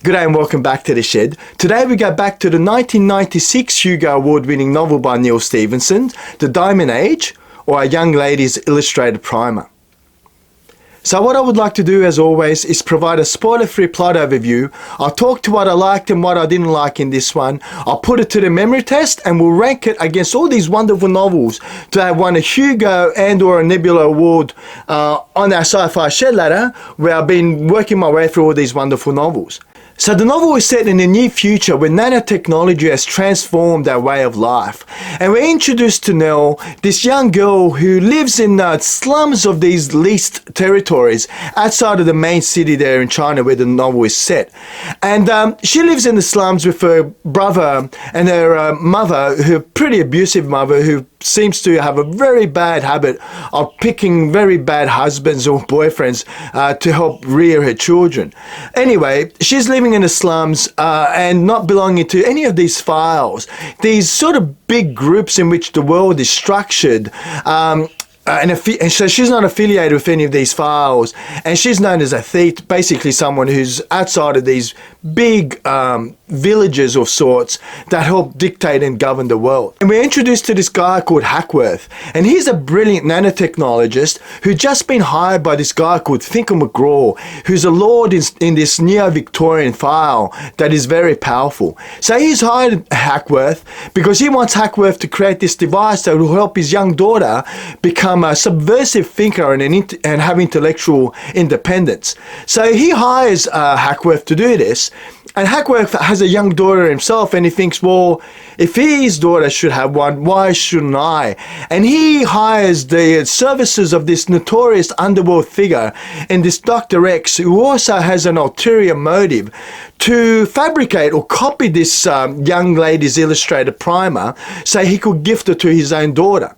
Good day and welcome back to The Shed. Today we go back to the 1996 Hugo Award-winning novel by Neal Stephenson, The Diamond Age, or A Young Lady's Illustrated Primer. So what I would like to do, as always, is provide a spoiler-free plot overview. I'll talk to what I liked and what I didn't like in this one. I'll put it to the memory test and we'll rank it against all these wonderful novels to have won a Hugo and or a Nebula award on our SCI-FI Shed ladder, where I've been working my way through all these wonderful novels. So the novel is set in the near future where nanotechnology has transformed our way of life. And we're introduced to Neal, this young girl who lives in the slums of these leased territories outside of the main city there in China where the novel is set. And she lives in the slums with her brother and her mother, her pretty abusive mother, who seems to have a very bad habit of picking very bad husbands or boyfriends to help rear her children. Anyway, she's living in the slums and not belonging to any of these files, these sort of big groups in which the world is structured. And so she's not affiliated with any of these files, and she's known as a thief, basically someone who's outside of these big villages of sorts that help dictate and govern the world. And we're introduced to this guy called Hackworth, and he's a brilliant nanotechnologist who'd just been hired by this guy called Finkel McGraw, who's a lord in this neo-Victorian file that is very powerful. So he's hired Hackworth because he wants Hackworth to create this device that will help his young daughter become a subversive thinker and have intellectual independence. So he hires Hackworth to do this. And Hackworth has a young daughter himself, and he thinks, well, if his daughter should have one, why shouldn't I? And he hires the services of this notorious underworld figure and this Dr. X, who also has an ulterior motive to fabricate or copy this young lady's illustrated primer so he could gift it to his own daughter.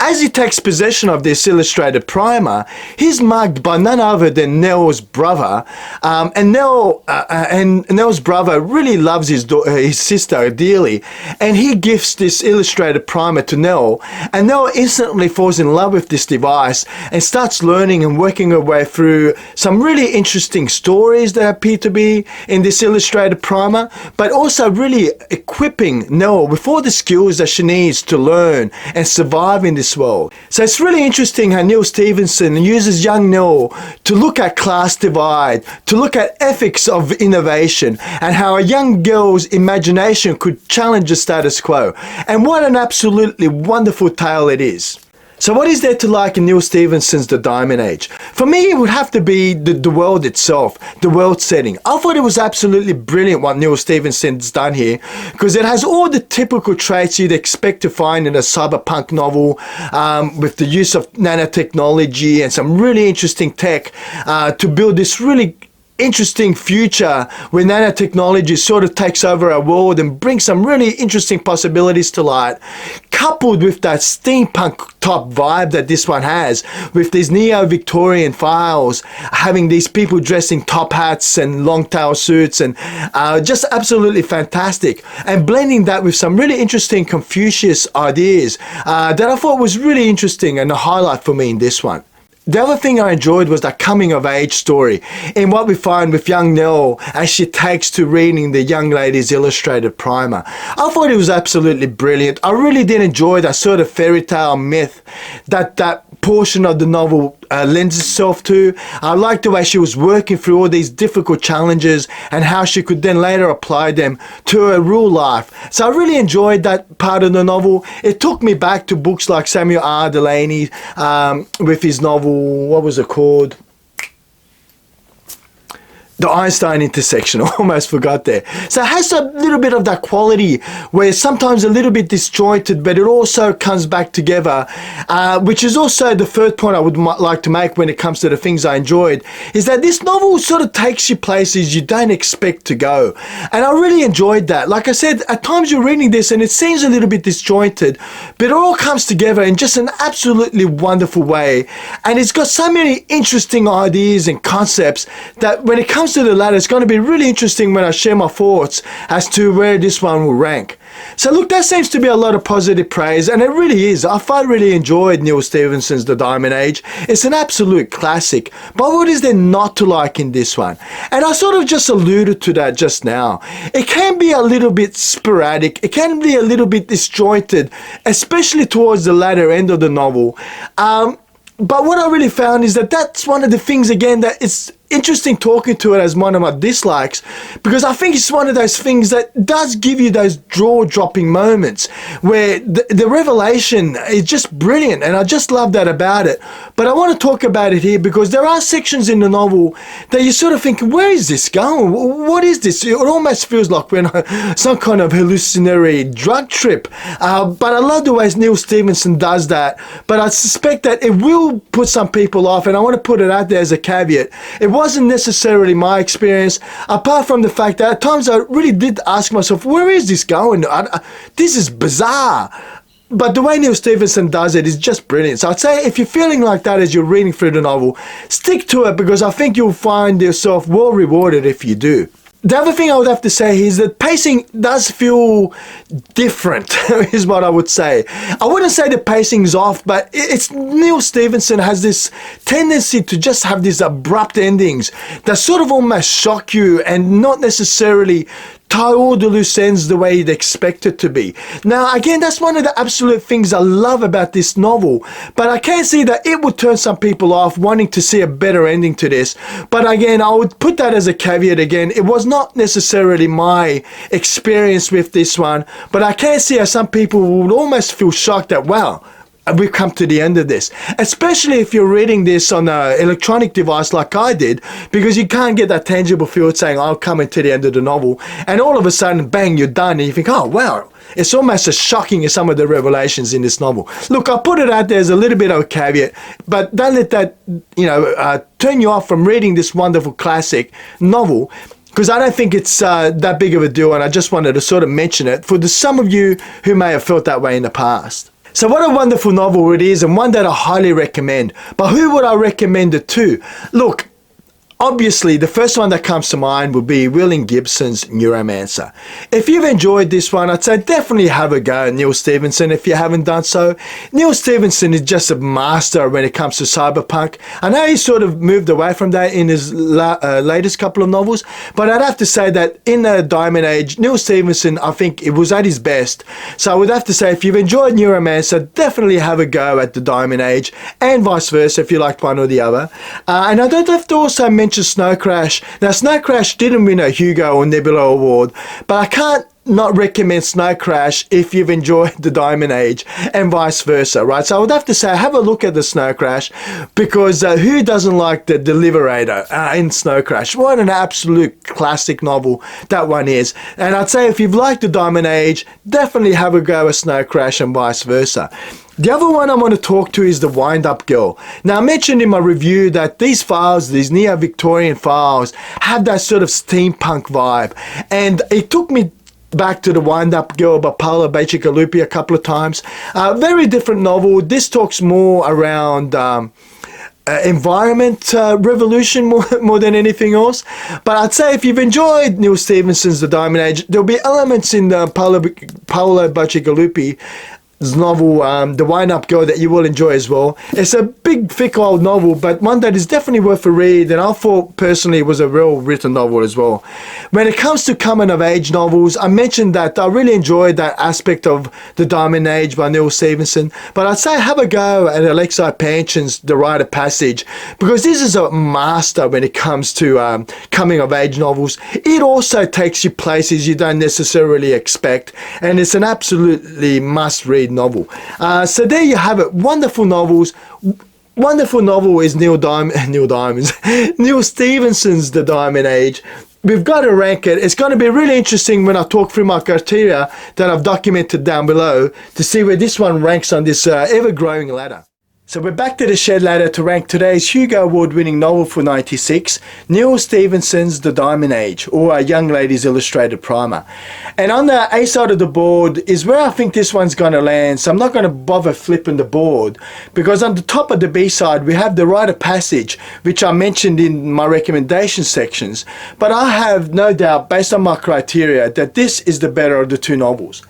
As he takes possession of this illustrated primer, he's mugged by none other than Neal's brother, and Neal's brother really loves his sister dearly, and he gifts this illustrated primer to Neal, and Neal instantly falls in love with this device and starts learning and working her way through some really interesting stories that appear to be in this illustrated primer, but also really equipping Neal with all the skills that she needs to learn and survive in this world. So it's really interesting how Neal Stephenson uses young Neal to look at class divide, to look at ethics of innovation, and how a young girl's imagination could challenge the status quo. And what an absolutely wonderful tale it is. So what is there to like in Neal Stephenson's The Diamond Age? For me, it would have to be the world itself, the world setting. I thought it was absolutely brilliant what Neal Stephenson's done here, because it has all the typical traits you'd expect to find in a cyberpunk novel, with the use of nanotechnology and some really interesting tech to build this really interesting future where nanotechnology sort of takes over our world and brings some really interesting possibilities to light, coupled with that steampunk type vibe that this one has, with these neo-Victorian files having these people dressed in top hats and long tail suits, and just absolutely fantastic, and blending that with some really interesting Confucius ideas that I thought was really interesting and a highlight for me in this one. The other thing I enjoyed was that coming-of-age story in what we find with young Neal as she takes to reading the young lady's illustrated primer. I thought it was absolutely brilliant. I really did enjoy that sort of fairy tale myth that portion of the novel lends itself to. I liked the way she was working through all these difficult challenges and how she could then later apply them to her real life. So I really enjoyed that part of the novel. It took me back to books like Samuel R. Delany with his novel, what was it called? The Einstein intersection. I almost forgot there. So it has a little bit of that quality where it's sometimes a little bit disjointed, but it also comes back together, which is also the third point I would like to make when it comes to the things I enjoyed, is that this novel sort of takes you places you don't expect to go. And I really enjoyed that. Like I said, at times you're reading this and it seems a little bit disjointed, but it all comes together in just an absolutely wonderful way. And it's got so many interesting ideas and concepts that when it comes comes to the ladder, it's going to be really interesting when I share my thoughts as to where this one will rank. So look, that seems to be a lot of positive praise, and it really is. I really enjoyed Neal Stephenson's The Diamond Age. It's an absolute classic. But what is there not to like in this one? And I sort of just alluded to that just now. It can be a little bit sporadic. It can be a little bit disjointed, especially towards the latter end of the novel. But what I really found is that that's one of the things, again, that it's interesting talking to it as one of my dislikes, because I think it's one of those things that does give you those jaw-dropping moments where the revelation is just brilliant, and I just love that about it. But I want to talk about it here because there are sections in the novel that you sort of think, where is this going? What is this? It almost feels like we're on some kind of hallucinatory drug trip. But I love the way Neal Stephenson does that. But I suspect that it will put some people off, and I want to put it out there as a caveat. It wasn't necessarily my experience, apart from the fact that at times I really did ask myself, where is this going? This is bizarre. But the way Neal Stephenson does it is just brilliant. So I'd say if you're feeling like that as you're reading through the novel, stick to it, because I think you'll find yourself well rewarded if you do. The other thing I would have to say is that pacing does feel different, is what I would say. I wouldn't say the pacing's off, but it's Neal Stephenson has this tendency to just have these abrupt endings that sort of almost shock you and not necessarily tie all the loose ends the way you'd expect it to be. Now, again, that's one of the absolute things I love about this novel, but I can see that it would turn some people off wanting to see a better ending to this. But again, I would put that as a caveat again. It was not necessarily my experience with this one, but I can see how some people would almost feel shocked that, wow, we've come to the end of this, especially if you're reading this on an electronic device like I did, because you can't get that tangible feel saying, I'll come into the end of the novel, and all of a sudden, bang, you're done, and you think, oh, wow, it's almost as shocking as some of the revelations in this novel. Look, I'll put it out there as a little bit of a caveat, but don't let that, turn you off from reading this wonderful classic novel, because I don't think it's that big of a deal, and I just wanted to sort of mention it for some of you who may have felt that way in the past. So what a wonderful novel it is, and one that I highly recommend. But who would I recommend it to? Look, obviously, the first one that comes to mind would be William Gibson's Neuromancer. If you've enjoyed this one, I'd say definitely have a go at Neal Stephenson if you haven't done so. Neal Stephenson is just a master when it comes to cyberpunk. I know he sort of moved away from that in his latest couple of novels, but I'd have to say that in the Diamond Age, Neal Stephenson, I think it was at his best. So I would have to say, if you've enjoyed Neuromancer, definitely have a go at the Diamond Age, and vice versa if you liked one or the other. And I don't have to also mention Snow Crash. Now, Snow Crash didn't win a Hugo or Nebula award, but I can't not recommend Snow Crash if you've enjoyed the Diamond Age, and vice versa, right? So I would have to say, have a look at the Snow Crash, because who doesn't like the Deliberator in Snow Crash? What an absolute classic novel that one is. And I'd say if you've liked the Diamond Age, definitely have a go at Snow Crash, and vice versa. The other one I want to talk to is The Wind-Up Girl. Now, I mentioned in my review that these files, these neo-Victorian files, have that sort of steampunk vibe. And it took me back to The Wind-Up Girl by Paolo Bacigalupi a couple of times. Very different novel. This talks more around environment revolution more than anything else. But I'd say if you've enjoyed Neal Stephenson's The Diamond Age, there'll be elements in the Paolo Bacigalupi novel, The Wind-Up Girl, that you will enjoy as well. It's a big, thick old novel, but one that is definitely worth a read, and I thought personally it was a well written novel as well. When it comes to coming of age novels, I mentioned that I really enjoyed that aspect of The Diamond Age by Neal Stephenson, but I'd say have a go at Alexei Panchin's The Rite of Passage, because this is a master when it comes to coming of age novels. It also takes you places you don't necessarily expect, and it's an absolutely must read novel. So there you have it. Wonderful novels. Wonderful novel is Neal Stephenson's The Diamond Age. We've got to rank it. It's going to be really interesting when I talk through my criteria that I've documented down below to see where this one ranks on this ever-growing ladder. So we're back to the shed ladder to rank today's Hugo Award-winning novel for '96, Neal Stephenson's The Diamond Age, or A Young Lady's Illustrated Primer. And on the A side of the board is where I think this one's going to land, so I'm not going to bother flipping the board, because on the top of the B side we have the rite of passage, which I mentioned in my recommendation sections, but I have no doubt, based on my criteria, that this is the better of the two novels.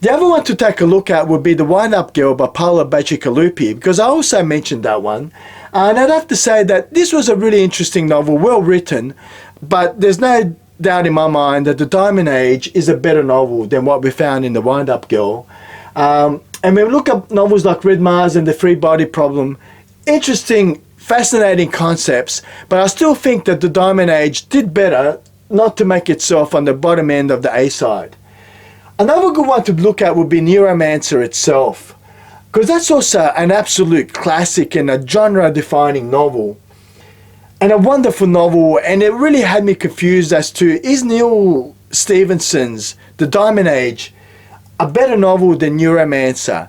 The other one to take a look at would be The Wind-Up Girl by Paolo Bacigalupi, because I also mentioned that one. And I'd have to say that this was a really interesting novel, well written, but there's no doubt in my mind that The Diamond Age is a better novel than what we found in The Wind-Up Girl. And when we look at novels like Red Mars and The Free Body Problem, interesting, fascinating concepts, but I still think that The Diamond Age did better not to make itself on the bottom end of the A side. Another good one to look at would be Neuromancer itself, because that's also an absolute classic and a genre-defining novel, and a wonderful novel, and it really had me confused as to, is Neal Stephenson's The Diamond Age a better novel than Neuromancer?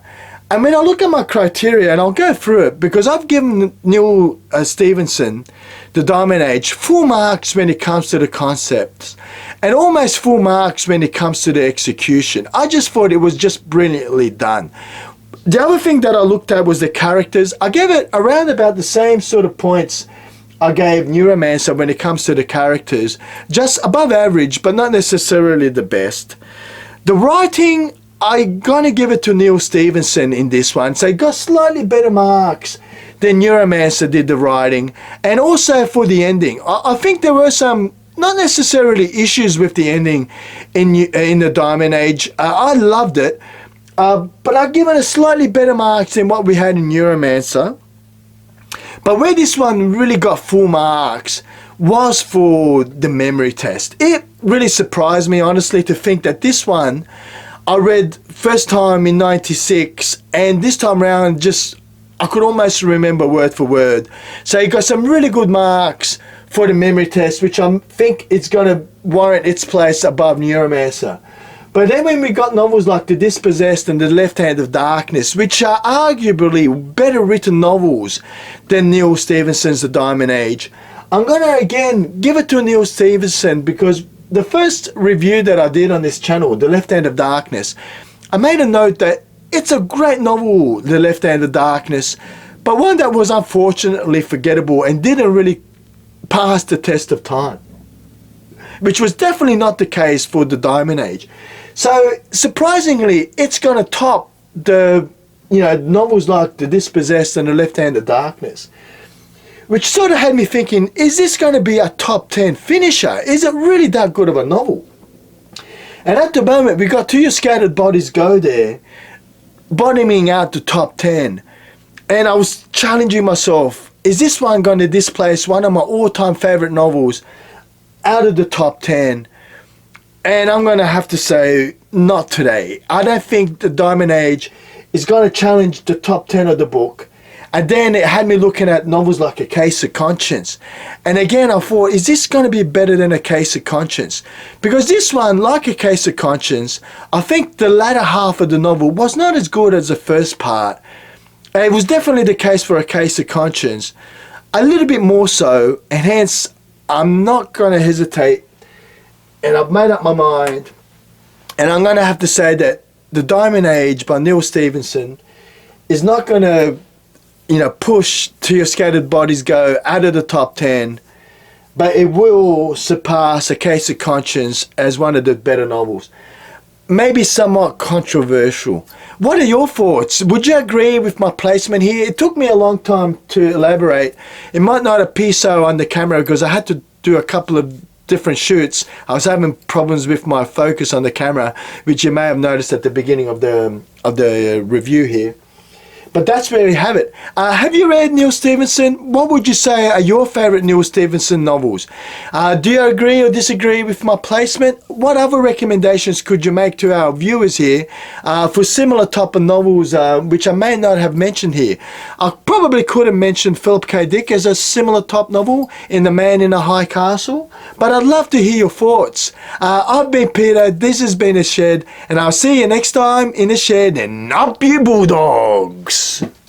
And when I look at my criteria, and I'll go through it, because I've given Neal Stephenson The Diamond Age full marks when it comes to the concepts, and almost full marks when it comes to the execution. I just thought it was just brilliantly done. The other thing that I looked at was the characters. I gave it around about the same sort of points I gave Neuromancer when it comes to the characters. Just above average, but not necessarily the best. The writing, I'm going to give it to Neal Stephenson in this one. So it got slightly better marks than Neuromancer did the writing. And also for the ending. I think there were some, not necessarily issues with the ending in The Diamond Age. I loved it. But I've given it slightly better marks than what we had in Neuromancer. But where this one really got full marks was for the memory test. It really surprised me, honestly, to think that this one I read first time in '96, and this time around I could almost remember word for word. So it got some really good marks for the memory test, which I think it's going to warrant its place above Neuromancer. But then when we got novels like The Dispossessed and The Left Hand of Darkness, which are arguably better written novels than Neal Stephenson's The Diamond Age, I'm going to again give it to Neal Stephenson, because the first review that I did on this channel, The Left Hand of Darkness, I made a note that it's a great novel, The Left Hand of Darkness, but one that was unfortunately forgettable and didn't really pass the test of time, which was definitely not the case for The Diamond Age. So surprisingly, it's going to top the novels like The Dispossessed and The Left Hand of Darkness, which sort of had me thinking, is this going to be a top 10 finisher? Is it really that good of a novel? And at the moment, we got To Your Scattered Bodies Go there, bottoming out the top 10. And I was challenging myself, is this one going to displace one of my all-time favorite novels out of the top 10? And I'm going to have to say, not today. I don't think The Diamond Age is going to challenge the top 10 of the book. And then it had me looking at novels like A Case of Conscience. And again, I thought, is this going to be better than A Case of Conscience? Because this one, like A Case of Conscience, I think the latter half of the novel was not as good as the first part. And it was definitely the case for A Case of Conscience. A little bit more so, and hence, I'm not going to hesitate. And I've made up my mind. And I'm going to have to say that The Diamond Age by Neal Stephenson is not going to push To Your Scattered Bodies Go out of the top 10, but it will surpass A Case of Conscience as one of the better novels. Maybe somewhat controversial. What are your thoughts? Would you agree with my placement here? It took me a long time to elaborate. It might not appear so on the camera because I had to do a couple of different shoots. I was having problems with my focus on the camera, which you may have noticed at the beginning of the review here. But that's where you have it. Have you read Neal Stephenson? What would you say are your favourite Neal Stephenson novels? Do you agree or disagree with my placement? What other recommendations could you make to our viewers here for similar type of novels which I may not have mentioned here? I probably could have mentioned Philip K. Dick as a similar top novel in The Man in a High Castle, but I'd love to hear your thoughts. I've been Peter, this has been A Shed, and I'll see you next time in The Shed, and up you Bulldogs!